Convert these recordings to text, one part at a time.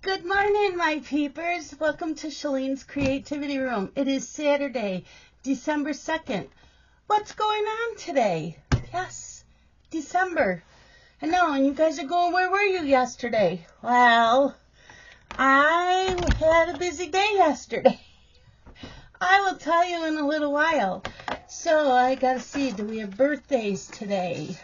Good morning, my peepers. Welcome to Shalene's Creativity Room. It is Saturday, December 2nd. What's going on today? Yes, December. I know, and you guys are going, where were you yesterday? Well, I had a busy day yesterday. I will tell you in a little while. So I gotta see, do we have birthdays today?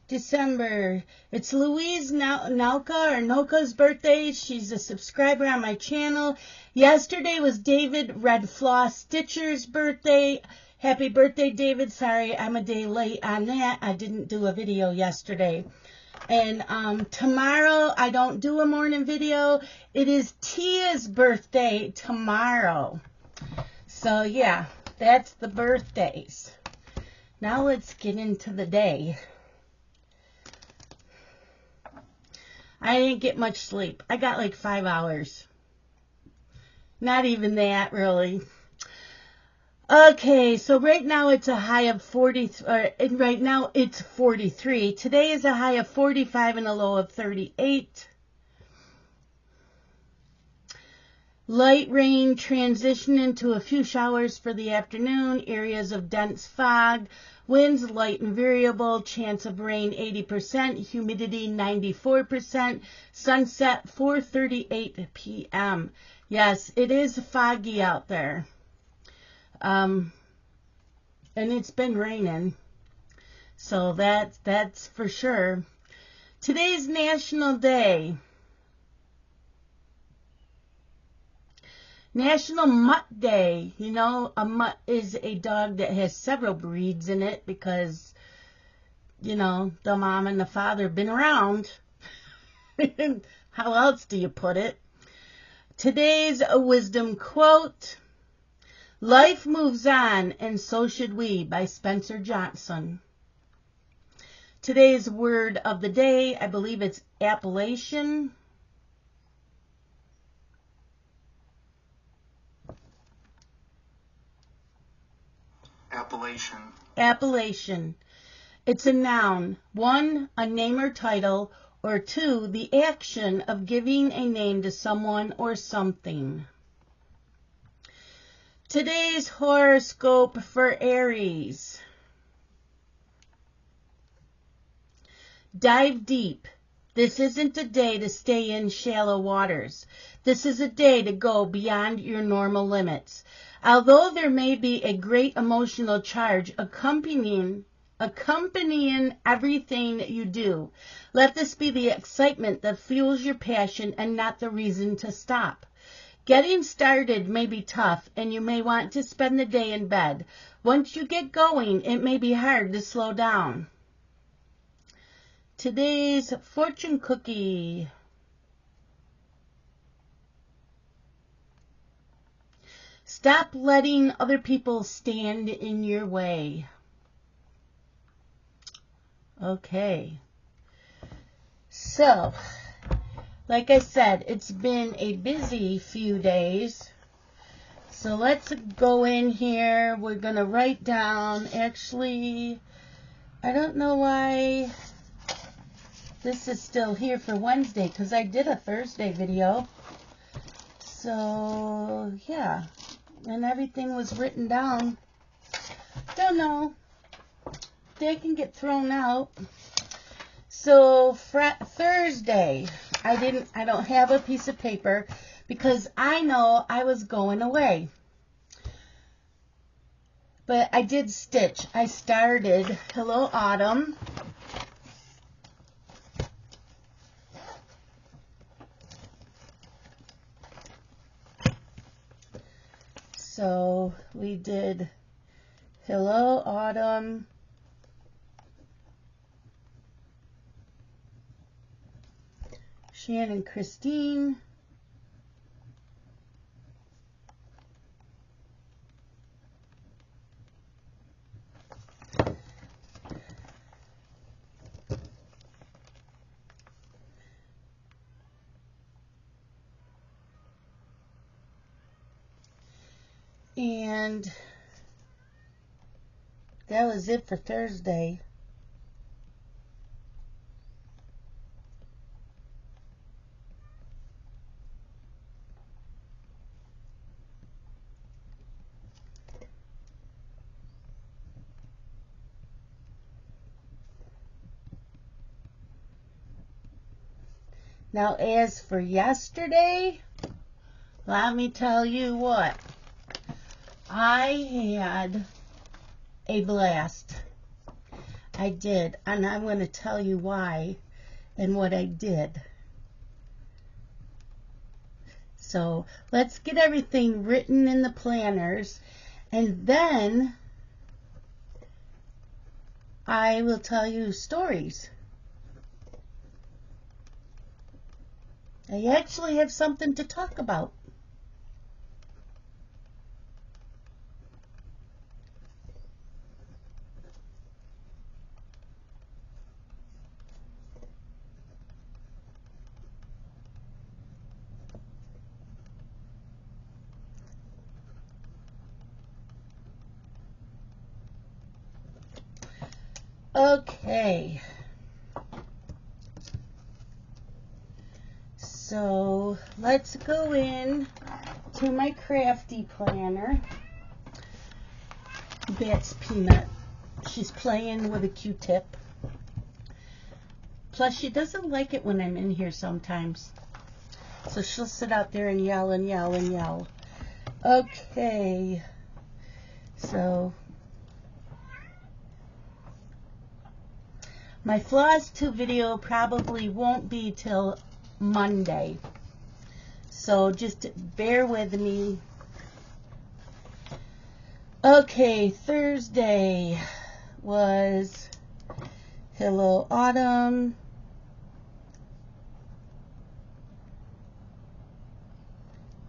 December. It's Louise Noka's birthday. She's a subscriber on my channel. Yesterday was David Red Floss Stitcher's birthday. Happy birthday, David. Sorry, I'm a day late on that. I didn't do a video yesterday. And tomorrow, I don't do a morning video. It is Tia's birthday tomorrow. So, yeah, that's the birthdays. Now let's get into the day. I didn't get much sleep. I got like 5 hours. Not even that, really. Okay, so right now it's a high of 40, right now it's 43. Today is a high of 45 and a low of 38. Light rain transition into a few showers for the afternoon. Areas of dense fog. Winds light and variable. Chance of rain 80%. Humidity 94%. Sunset 4:38 p.m. Yes, it is foggy out there. And it's been raining. So that's for sure. Today's National Day. National Mutt Day. You know, a mutt is a dog that has several breeds in it because, you know, the mom and the father have been around. How else do you put it? Today's wisdom quote. Life moves on, and so should we, by Spencer Johnson. Today's word of the day, I believe it's Appalachian. Appellation. Appellation. It's a noun. 1, a name or title, or 2, the action of giving a name to someone or something. Today's horoscope for Aries. Dive deep. This isn't a day to stay in shallow waters. This is a day to go beyond your normal limits. Although there may be a great emotional charge accompanying everything you do, let this be the excitement that fuels your passion and not the reason to stop. Getting started may be tough, and you may want to spend the day in bed. Once you get going, it may be hard to slow down. Today's fortune cookie. Stop letting other people stand in your way. Okay. So, like I said, it's been a busy few days. So let's go in here. We're going to write down, actually, I don't know why this is still here for Wednesday, because I did a Thursday video. So, yeah. And everything was written down. Don't know. They can get thrown out. So, Thursday, I don't have a piece of paper because I know I was going away. But I did stitch. I started Hello Autumn. So we did Hello Autumn. Shannon Christine. And that was it for Thursday. Now, as for yesterday, let me tell you what. I had a blast. I did. And I'm going to tell you why and what I did. So let's get everything written in the planners, and then I will tell you stories. I actually have something to talk about. Okay, so let's go in to my crafty planner. That's Peanut. She's playing with a Q-tip. Plus, she doesn't like it when I'm in here sometimes. So she'll sit out there and yell and yell and yell. Okay, so my Floss 2 video probably won't be till Monday, so just bear with me. Okay, Thursday was Hello Autumn.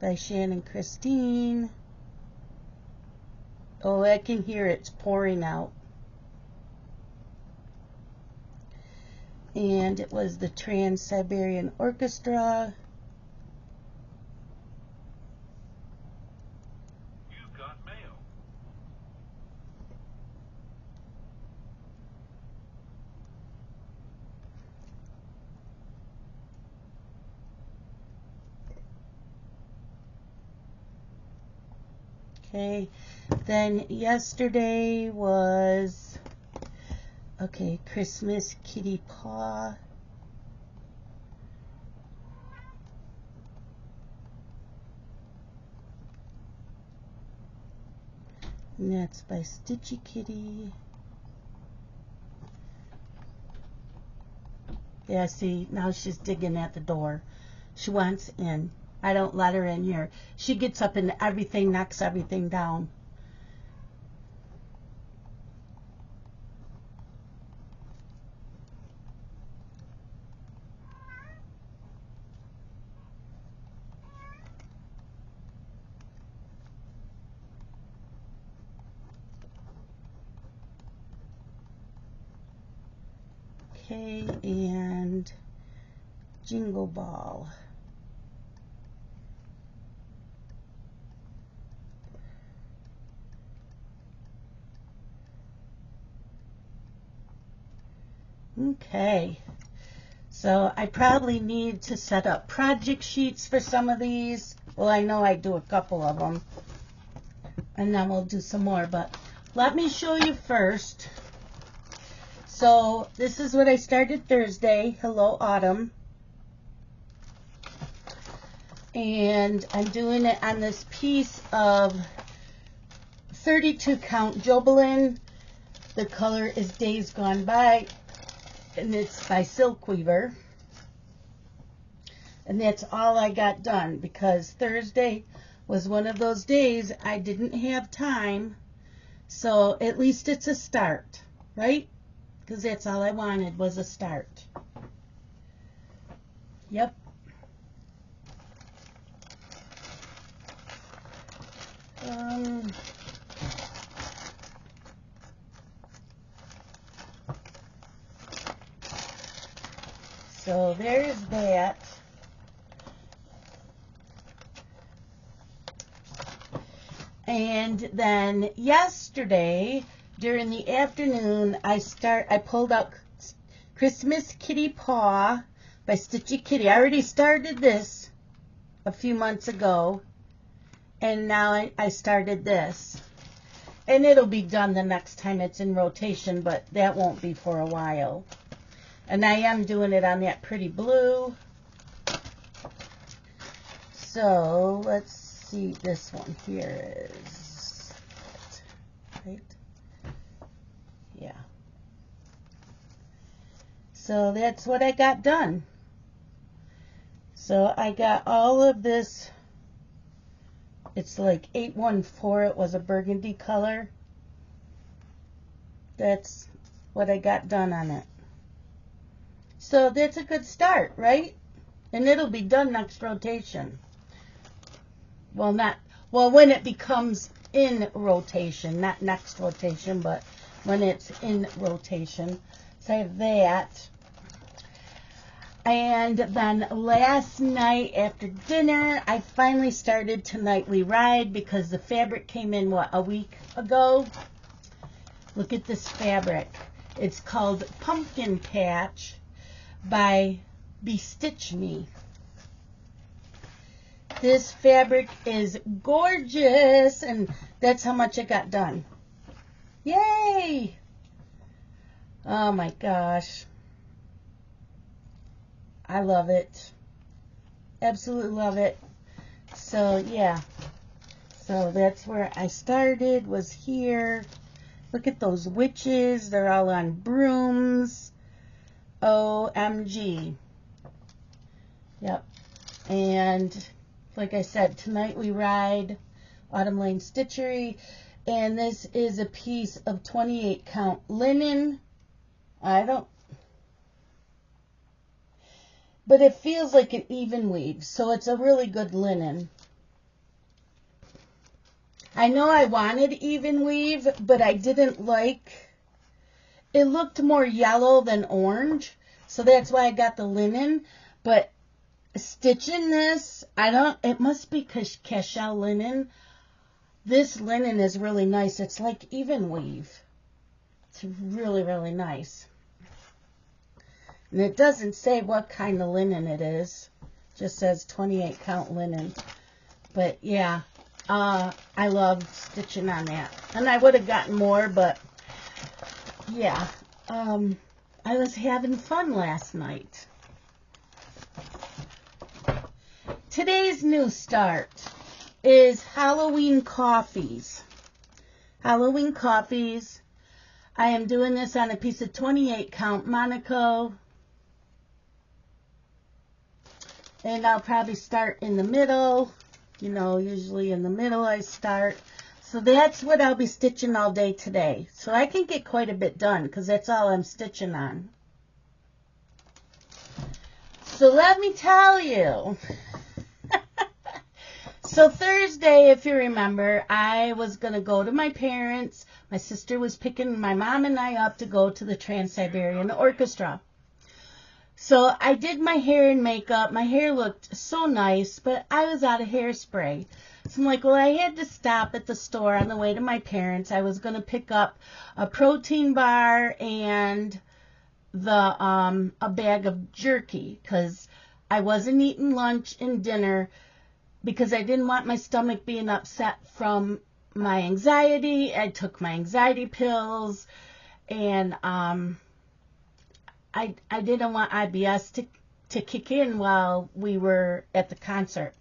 By Shannon Christine. Oh, I can hear it's pouring out. And it was the Trans-Siberian Orchestra. You've got mail. Okay, then yesterday was, okay, Christmas Kitty Paw. And that's by Stitchy Kitty. Yeah, see, now she's digging at the door. She wants in. I don't let her in here. She gets up and everything, knocks everything down. Okay, and Jingle Ball. Okay, so I probably need to set up project sheets for some of these. Well, I know I do a couple of them, and then we'll do some more, but let me show you first. So this is what I started Thursday, Hello Autumn. And I'm doing it on this piece of 32 count Jobelin. The color is Days Gone By, and it's by Silk Weaver. And that's all I got done because Thursday was one of those days I didn't have time. So at least it's a start, right? Because that's all I wanted was a start. Yep. So there's that. And then yesterday, during the afternoon, I pulled out Christmas Kitty Paw by Stitchy Kitty. I already started this a few months ago, and now I started this. And it'll be done the next time it's in rotation, but that won't be for a while. And I am doing it on that pretty blue. So let's see, this one here is, right? Yeah. So that's what I got done. So I got all of this. It's like 814. It was a burgundy color. That's what I got done on it. So that's a good start, right? And it'll be done next rotation. Well, when it becomes in rotation, not next rotation, but when it's in rotation. So I have that. And then last night after dinner, I finally started To Nightly Ride because the fabric came in, a week ago? Look at this fabric. It's called Pumpkin Patch by Bestitch Me. This fabric is gorgeous, and that's how much I got done. Yay! Oh my gosh. I love it. Absolutely love it. So, yeah. So, that's where I started, was here. Look at those witches. They're all on brooms. OMG. Yep. And, like I said, Tonight We Ride, Autumn Lane Stitchery. And this is a piece of 28 count linen. But it feels like an even weave, so it's a really good linen. I know I wanted even weave, but I didn't like, it looked more yellow than orange, so that's why I got the linen. But stitching this, it must be Cashel linen. This linen is really nice. It's like even weave. It's really, really nice. And it doesn't say what kind of linen it is. It just says 28 count linen. But yeah, I love stitching on that. And I would have gotten more, but yeah, I was having fun last night. Today's new start is Halloween coffees. Halloween coffees. I am doing this on a piece of 28 count Monaco. And I'll probably start in the middle. You know, usually in the middle I start. So that's what I'll be stitching all day today. So I can get quite a bit done because that's all I'm stitching on. So let me tell you. So Thursday, if you remember, I was going to go to my parents. My sister was picking my mom and I up to go to the Trans-Siberian Orchestra. So I did my hair and makeup. My hair looked so nice, but I was out of hairspray. So I'm like, well, I had to stop at the store on the way to my parents. I was going to pick up a protein bar and a bag of jerky because I wasn't eating lunch and dinner because I didn't want my stomach being upset from my anxiety. I took my anxiety pills, and I didn't want IBS to kick in while we were at the concert.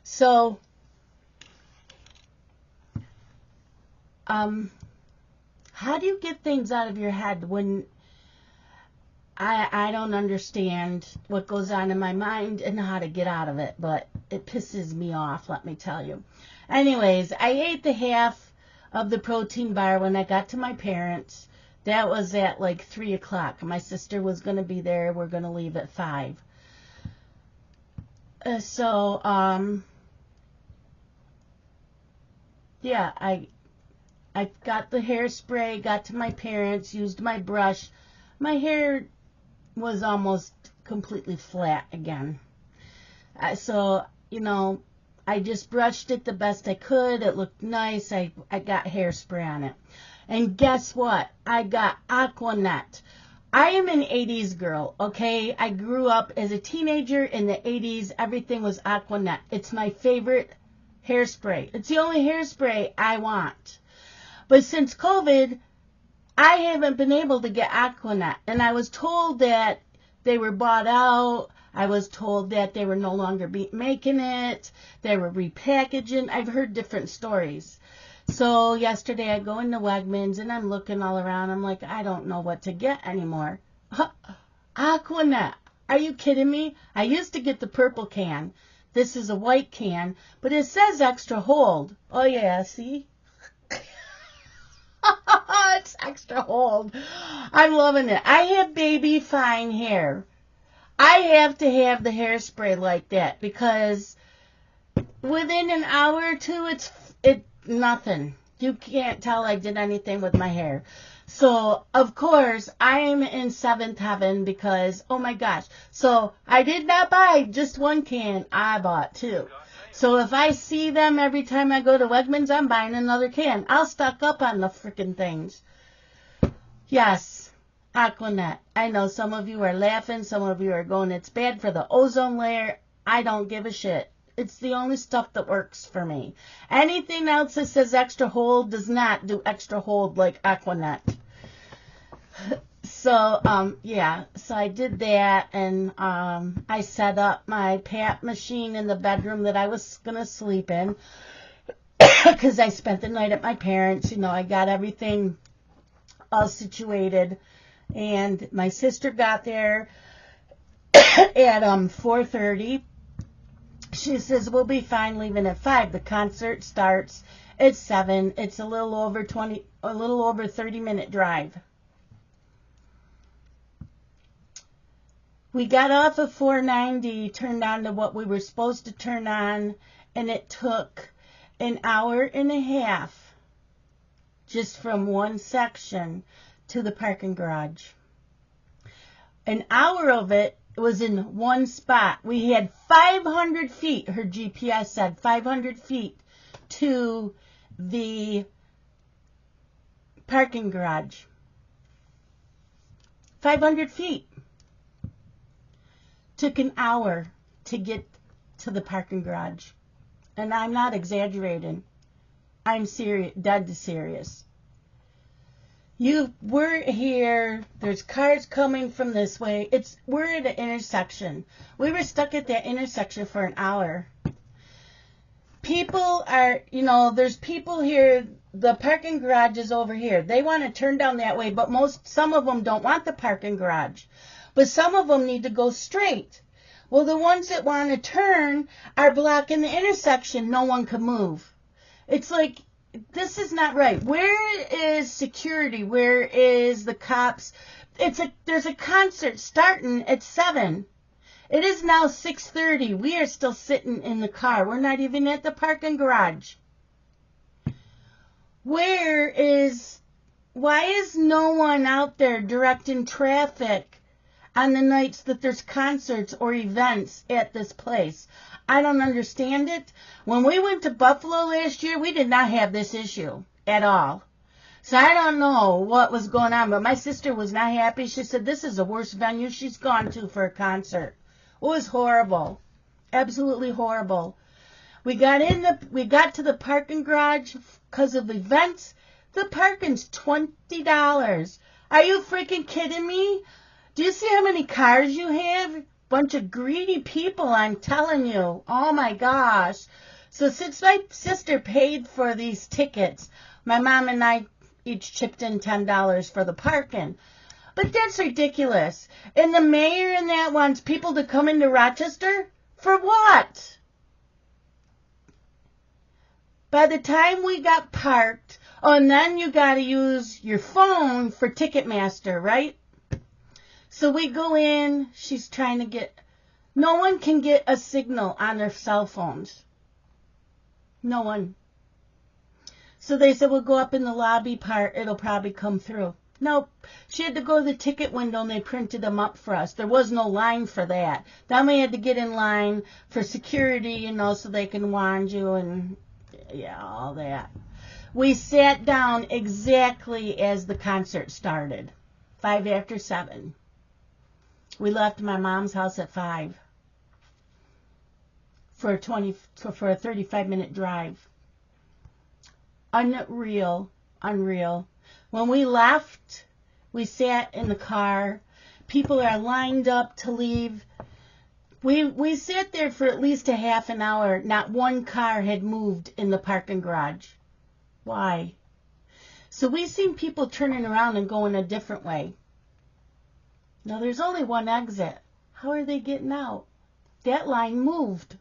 So, how do you get things out of your head when I don't understand what goes on in my mind and how to get out of it, but it pisses me off, let me tell you. Anyways, I ate the half of the protein bar when I got to my parents'. That was at like 3 o'clock. My sister was going to be there. We're going to leave at 5. Yeah, I got the hairspray, got to my parents, used my brush. My hair was almost completely flat again. So, you know, I just brushed it the best I could. It looked nice. I got hairspray on it. And guess what? I got Aquanet. I am an 80s girl, okay? I grew up as a teenager in the 80s. Everything was Aquanet. It's my favorite hairspray. It's the only hairspray I want. But since COVID, I haven't been able to get Aquanet. And I was told that they were bought out. I was told that they were no longer making it. They were repackaging. I've heard different stories. So yesterday I go into Wegmans and I'm looking all around. I'm like, I don't know what to get anymore. Aquanet. Are you kidding me? I used to get the purple can. This is a white can, but it says extra hold. Oh yeah, see? It's extra hold. I'm loving it. I have baby fine hair. I have to have the hairspray like that because within an hour or two, it's nothing. You can't tell I did anything with my hair. So, of course, I am in seventh heaven because, oh my gosh. So, I did not buy just one can. I bought two. So, if I see them every time I go to Wegmans, I'm buying another can. I'll stock up on the freaking things. Yes, Aquanet. I know some of you are laughing. Some of you are going, it's bad for the ozone layer. I don't give a shit. It's the only stuff that works for me. Anything else that says extra hold does not do extra hold like Aquanet. So, yeah. So I did that, and I set up my PAP machine in the bedroom that I was going to sleep in because I spent the night at my parents'. You know, I got everything all situated, and my sister got there at 4:30. She says, we'll be fine leaving at 5. The concert starts at 7. It's a little over 30-minute drive. We got off of 490, turned on to what we were supposed to turn on, and it took an hour and a half just from one section to the parking garage. An hour of it was in one spot. We had 500 feet, her GPS said, 500 feet to the parking garage. 500 feet. Took an hour to get to the parking garage. And I'm not exaggerating. I'm serious, dead serious. We're here. There's cars coming from this way. We're at an intersection. We were stuck at that intersection for an hour. People are, there's people here. The parking garage is over here. They want to turn down that way, but some of them don't want the parking garage. But some of them need to go straight. Well, the ones that want to turn are blocking the intersection. No one can move. It's like, this is not right. Where is security? Where is the cops? There's a concert starting at 7. It is now 6:30. We are still sitting in the car. We're not even at the parking garage. Why is no one out there directing traffic on the nights that there's concerts or events at this place? I don't understand it. When we went to Buffalo last year, we did not have this issue at all. So I don't know what was going on, but my sister was not happy. She said this is the worst venue she's gone to for a concert. It was horrible. Absolutely horrible. We got to the parking garage because of events. The parking's $20. Are you freaking kidding me? Do you see how many cars you have? Bunch of greedy people, I'm telling you. Oh my gosh. So since my sister paid for these tickets, my mom and I each chipped in $10 for the parking. But that's ridiculous. And the mayor and that wants people to come into Rochester? For what? By the time we got parked, and then you got to use your phone for Ticketmaster, right? So we go in, she's trying to no one can get a signal on their cell phones. No one. So they said, we'll go up in the lobby part, it'll probably come through. Nope. She had to go to the ticket window and they printed them up for us. There was no line for that. Then we had to get in line for security, so they can wand you and, yeah, all that. We sat down exactly as the concert started, 5 after 7. We left my mom's house at 5 for a 35-minute drive. Unreal. When we left, we sat in the car. People are lined up to leave We sat there for at least a half an hour. Not one car had moved in the parking garage. Why? So we seen people turning around and going a different way. Now there's only one exit. How are they getting out? That line moved.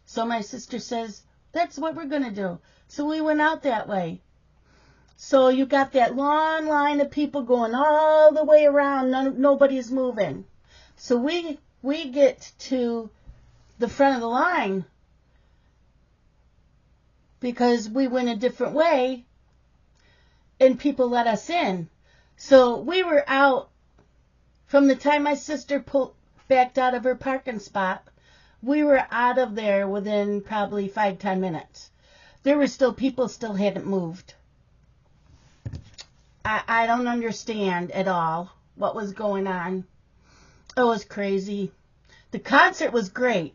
So my sister says, that's what we're going to do. So we went out that way. So you got that long line of people going all the way around. Nobody's moving. So we get to the front of the line because we went a different way and people let us in. So we were out from the time my sister backed out of her parking spot. We were out of there within probably 5-10 minutes. There were still people still hadn't moved. I don't understand at all what was going on. It was crazy. The concert was great.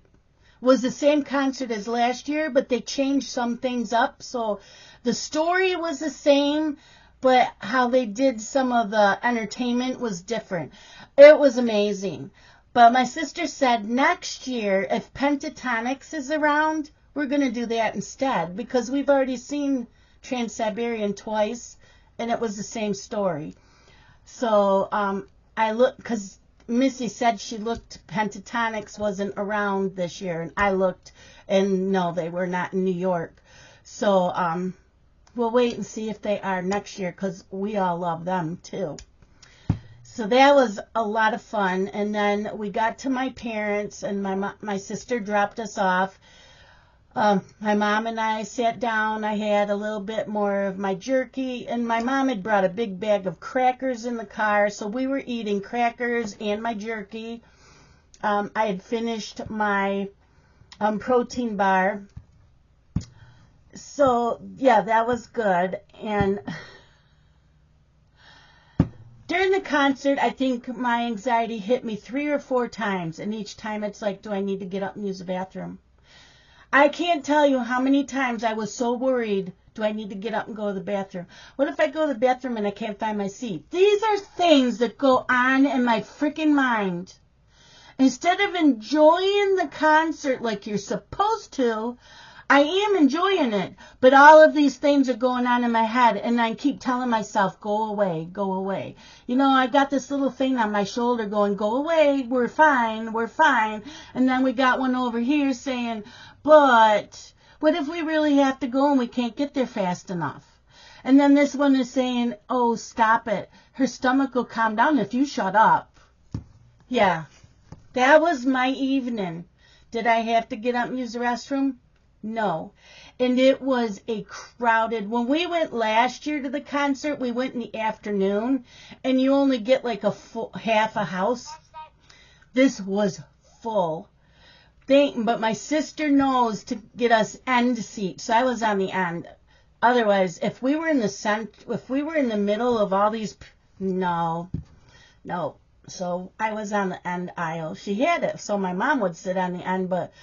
It was the same concert as last year, but they changed some things up. So the story was the same, but how they did some of the entertainment was different. It was amazing. But my sister said next year, if Pentatonics is around, we're going to do that instead, because we've already seen Trans-Siberian twice, and it was the same story. So I looked, because Missy said she looked, Pentatonics wasn't around this year, and I looked, and no, they were not in New York. So we'll wait and see if they are next year, because we all love them too. So that was a lot of fun. And then we got to my parents, and my sister dropped us off. My mom and I sat down. I had a little bit more of my jerky, and my mom had brought a big bag of crackers in the car, so we were eating crackers and my jerky. I had finished my protein bar. So, yeah, that was good. And during the concert, I think my anxiety hit me 3 or 4 times, and each time it's like, do I need to get up and use the bathroom? I can't tell you how many times I was so worried, do I need to get up and go to the bathroom? What if I go to the bathroom and I can't find my seat? These are things that go on in my freaking mind. Instead of enjoying the concert like you're supposed to, I am enjoying it, but all of these things are going on in my head, and I keep telling myself, go away, go away. You know, I got this little thing on my shoulder going, go away, we're fine, we're fine. And then we got one over here saying, but what if we really have to go and we can't get there fast enough? And then this one is saying, oh, stop it. Her stomach will calm down if you shut up. Yeah, that was my evening. Did I have to get up and use the restroom? No. And it was a crowded, when we went last year to the concert, we went in the afternoon, and you only get like half a house. This was full. But my sister knows to get us end seats, so I was on the end. Otherwise, if we were in the middle of all these, no. So I was on the end aisle. She had it, so my mom would sit on the end, but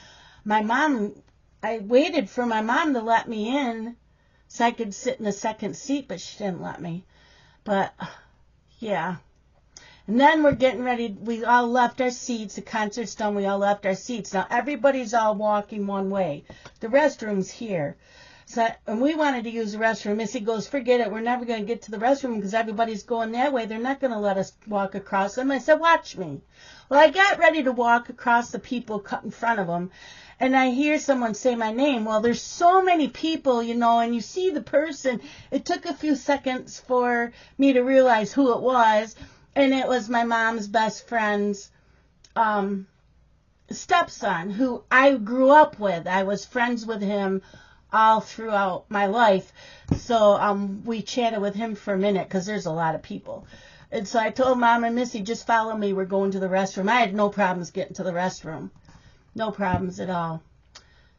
I waited for my mom to let me in so I could sit in the second seat, but she didn't let me. But, yeah. And then we're getting ready. We all left our seats. The concert's done. We all left our seats. Now, everybody's all walking one way. The restroom's here. So, and we wanted to use the restroom. Missy goes, forget it. We're never going to get to the restroom because everybody's going that way. They're not going to let us walk across them. I said, watch me. Well, I got ready to walk across the people cut in front of them, and I hear someone say my name. Well, there's so many people, you know, and you see the person. It took a few seconds for me to realize who it was, and it was my mom's best friend's stepson, who I grew up with. I was friends with him all throughout my life. So we chatted with him for a minute because there's a lot of people. And so I told Mom and Missy, just follow me. We're going to the restroom. I had no problems getting to the restroom. No problems at all.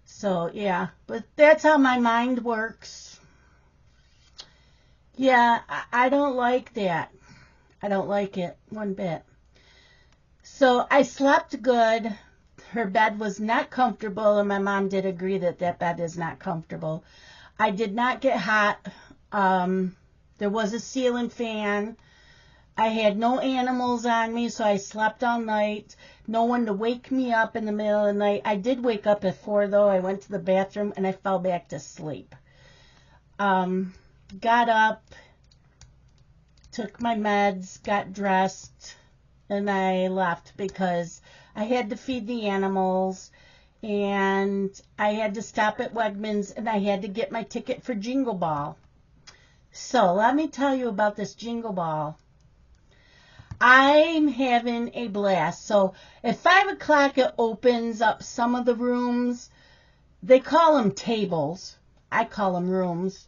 So, yeah. But that's how my mind works. Yeah, I don't like that. I don't like it one bit. So I slept good. Her bed was not comfortable, and my mom did agree that that bed is not comfortable. I did not get hot. There was a ceiling fan. I had no animals on me, so I slept all night. No one to wake me up in the middle of the night. I did wake up at 4, though. I went to the bathroom, and I fell back to sleep. Got up, took my meds, got dressed, and I left because I had to feed the animals, and I had to stop at Wegmans, and I had to get my ticket for Jingle Ball. So let me tell you about this Jingle Ball. I'm having a blast. So at 5 o'clock it opens up some of the rooms. They call them tables. I call them rooms.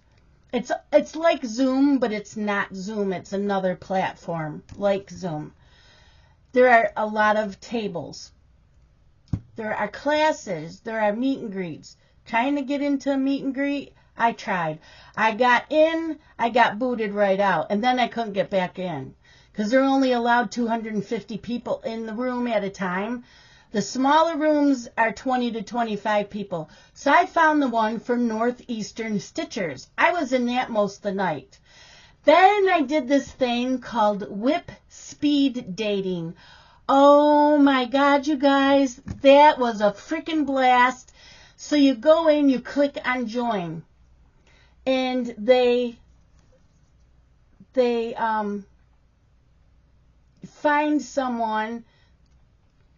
It's like Zoom, but it's not Zoom. It's another platform like Zoom. There are a lot of tables. There are classes. There are meet and greets. Trying to get into a meet and greet, I tried. I got in, I got booted right out, and then I couldn't get back in because they're only allowed 250 people in the room at a time. The smaller rooms are 20 to 25 people. So I found the one for Northeastern Stitchers. I was in that most of the night. Then I did this thing called whip speed dating. Oh my God, you guys, that was a freaking blast. So you go in, you click on join, and they find someone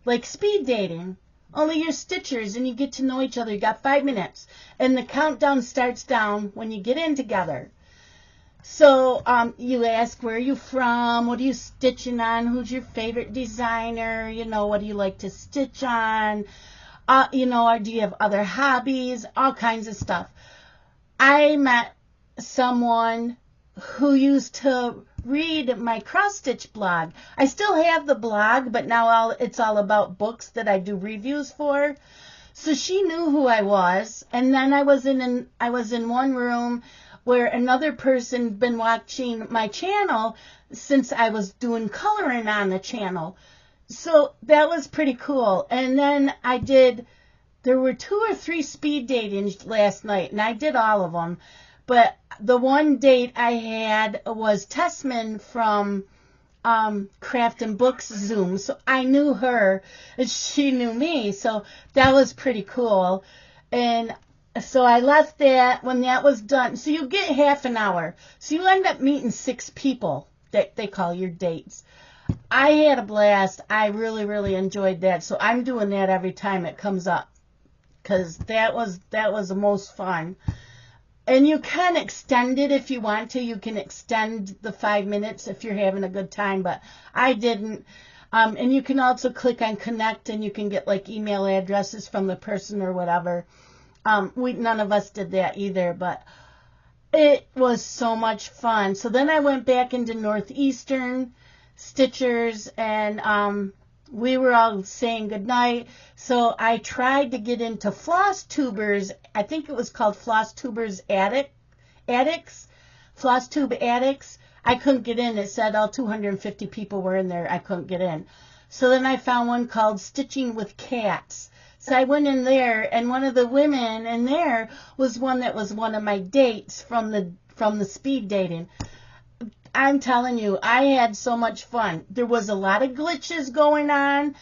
like speed dating, only you're stitchers and you get to know each other. You got 5 minutes, and the countdown starts down when you get in together. So you ask, where are you from? What are you stitching on? Who's your favorite designer? You know, what do you like to stitch on? You know, or do you have other hobbies? All kinds of stuff. I met someone who used to read my cross stitch blog. I still have the blog, but now it's all about books that I do reviews for. So she knew who I was, and then I was in one room where another person had been watching my channel since I was doing coloring on the channel. So that was pretty cool. And then there were 2 or 3 speed datings last night, and I did all of them. But the one date I had was Tessman from Craft and Books Zoom. So I knew her, and she knew me. So that was pretty cool. And so I left that when that was done. So you get half an hour. So you end up meeting 6 people that they call your dates. I had a blast. I really, really enjoyed that. So I'm doing that every time it comes up, because that was the most fun. And you can extend it if you want to. You can extend the 5 minutes if you're having a good time, but I didn't. And you can also click on connect, and you can get like email addresses from the person or whatever. None of us did that either, but it was so much fun. So then I went back into Northeastern Stitchers, and we were all saying goodnight. So I tried to get into Floss Tubers. I think it was called Floss Tubers Addicts. Floss Tube Addicts. I couldn't get in. It said all 250 people were in there. I couldn't get in. So then I found one called Stitching with Cats. So I went in there, and one of the women in there was one that was one of my dates from the speed dating. I'm telling you, I had so much fun. There was a lot of glitches going on.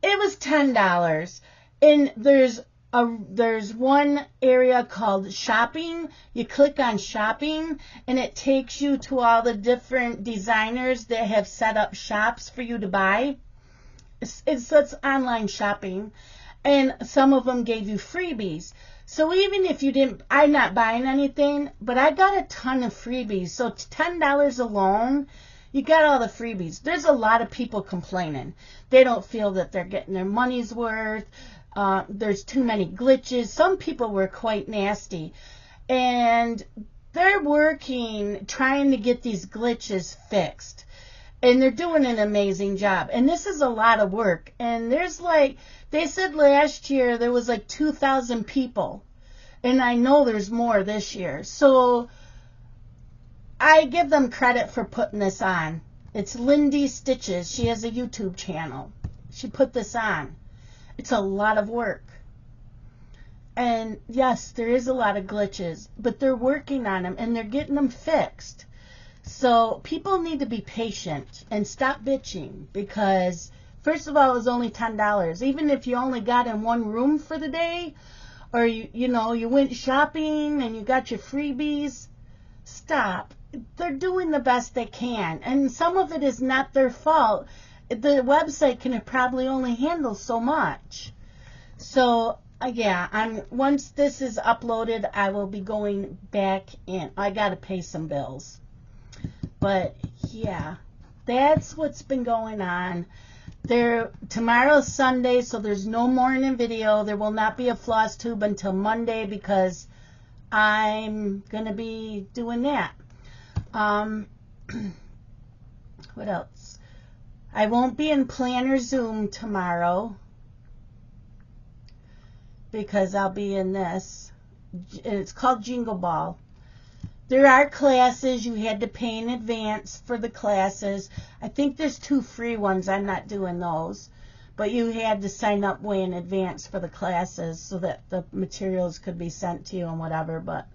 It was $10. And there's one area called shopping. You click on shopping, and it takes you to all the different designers that have set up shops for you to buy. It's online shopping. And some of them gave you freebies. So even if you didn't, I'm not buying anything, but I got a ton of freebies. So $10 alone, you got all the freebies. There's a lot of people complaining. They don't feel that they're getting their money's worth. There's too many glitches. Some people were quite nasty. And they're working, trying to get these glitches fixed. And they're doing an amazing job. And this is a lot of work. And there's they said last year there was 2,000 people. And I know there's more this year. So I give them credit for putting this on. It's Lindy Stitches. She has a YouTube channel. She put this on. It's a lot of work. And yes, there is a lot of glitches. But they're working on them, and they're getting them fixed. So people need to be patient and stop bitching, because first of all, it was only $10. Even if you only got in one room for the day, or you went shopping and you got your freebies, stop. They're doing the best they can, and some of it is not their fault. The website can probably only handle so much. So yeah, once this is uploaded, I will be going back in. I got to pay some bills. But yeah, that's what's been going on. Tomorrow's Sunday, so there's no morning video. There will not be a floss tube until Monday, because I'm going to be doing that. What else? I won't be in Planner Zoom tomorrow, because I'll be in this. It's called Jingle Ball. There are classes. You had to pay in advance for the classes. I think there's 2 free ones. I'm not doing those. But you had to sign up way in advance for the classes so that the materials could be sent to you and whatever. But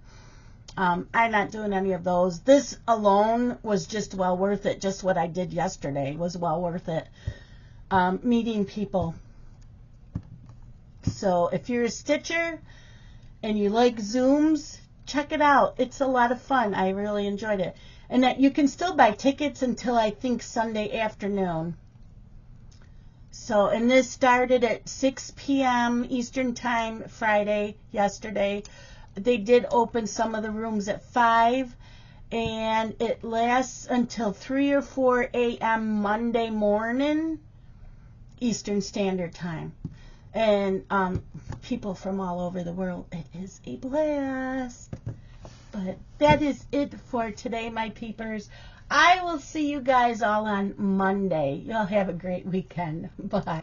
I'm not doing any of those. This alone was just well worth it. Just what I did yesterday was well worth it. Meeting people. So if you're a stitcher and you like Zooms, check it out. It's a lot of fun. I really enjoyed it. And that you can still buy tickets until I think Sunday afternoon. So, and this started at 6 p.m. Eastern Time Friday, yesterday. They did open some of the rooms at 5, and it lasts until 3 or 4 a.m. Monday morning, Eastern Standard Time. And people from all over the world. It is a blast. But that is it for today, my peepers. I will see you guys all on Monday. Y'all have a great weekend. Bye.